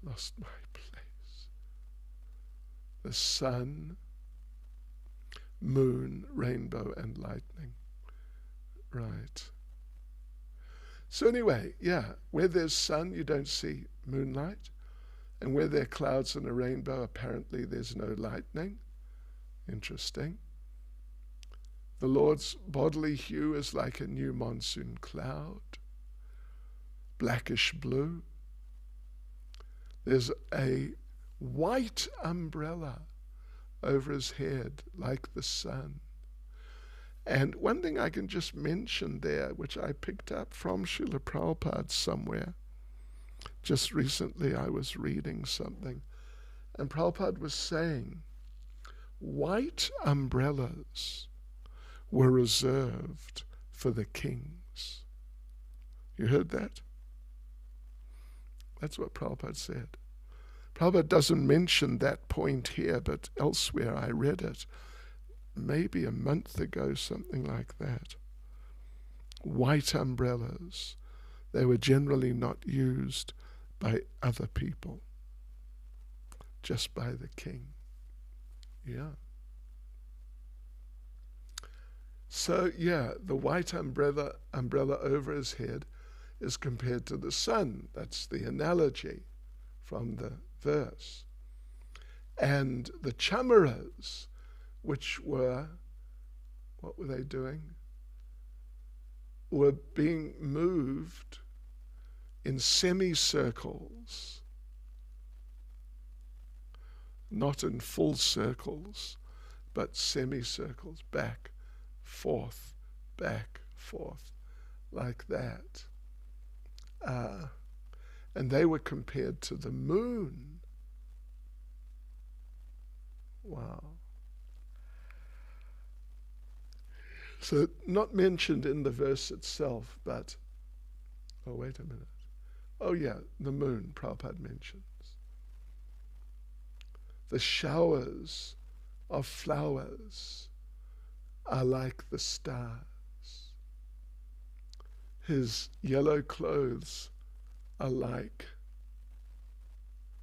lost my place. The sun, moon, rainbow, and lightning. Right. So anyway, yeah, where there's sun, you don't see moonlight. And where there are clouds and a rainbow, apparently there's no lightning. Interesting. The Lord's bodily hue is like a new monsoon cloud, blackish blue. There's a white umbrella over his head like the sun. And one thing I can just mention there, which I picked up from Srila Prabhupada somewhere, just recently I was reading something, and Prabhupada was saying white umbrellas were reserved for the kings. You heard that? That's what Prabhupada said. Prabhupada doesn't mention that point here, but elsewhere I read it, maybe a month ago, something like that. White umbrellas, they were generally not used by other people, just by the king. Yeah. So yeah, the white umbrella over his head is compared to the sun. That's the analogy from the verse. And the chamaras, which were, what were they doing? Were being moved in semicircles, not in full circles, but semicircles, back, forth, like that. And they were compared to the moon. Wow. So not mentioned in the verse itself, but, oh, wait a minute. Oh yeah, the moon, Prabhupada mentions. The showers of flowers are like the stars. His yellow clothes are like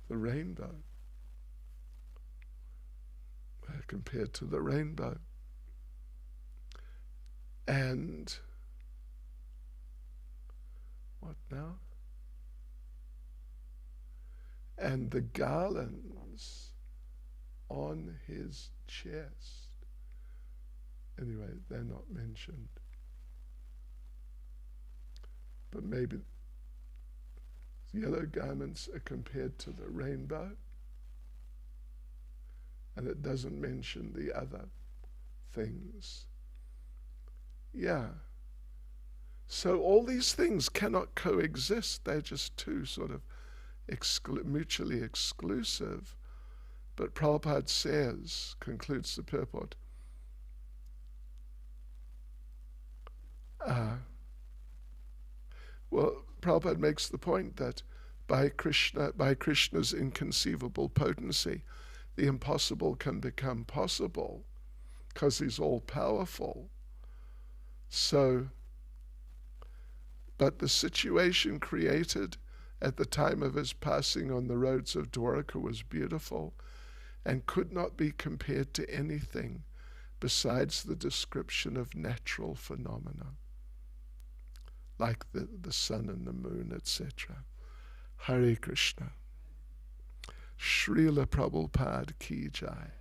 the rainbow, compared to the rainbow. And what now? And the garlands on his chest. Anyway, they're not mentioned. but maybe yellow garments are compared to the rainbow, and it doesn't mention the other things. Yeah. So all these things cannot coexist. They're just two sort of mutually exclusive. But Prabhupada says, concludes the purport, well, Prabhupada makes the point that by Krishna's inconceivable potency, the impossible can become possible because he's all-powerful. So, but the situation created at the time of his passing on the roads of Dwarka was beautiful and could not be compared to anything besides the description of natural phenomena, like the sun and the moon, etc. Hare Krishna. Srila Prabhupada ki jai.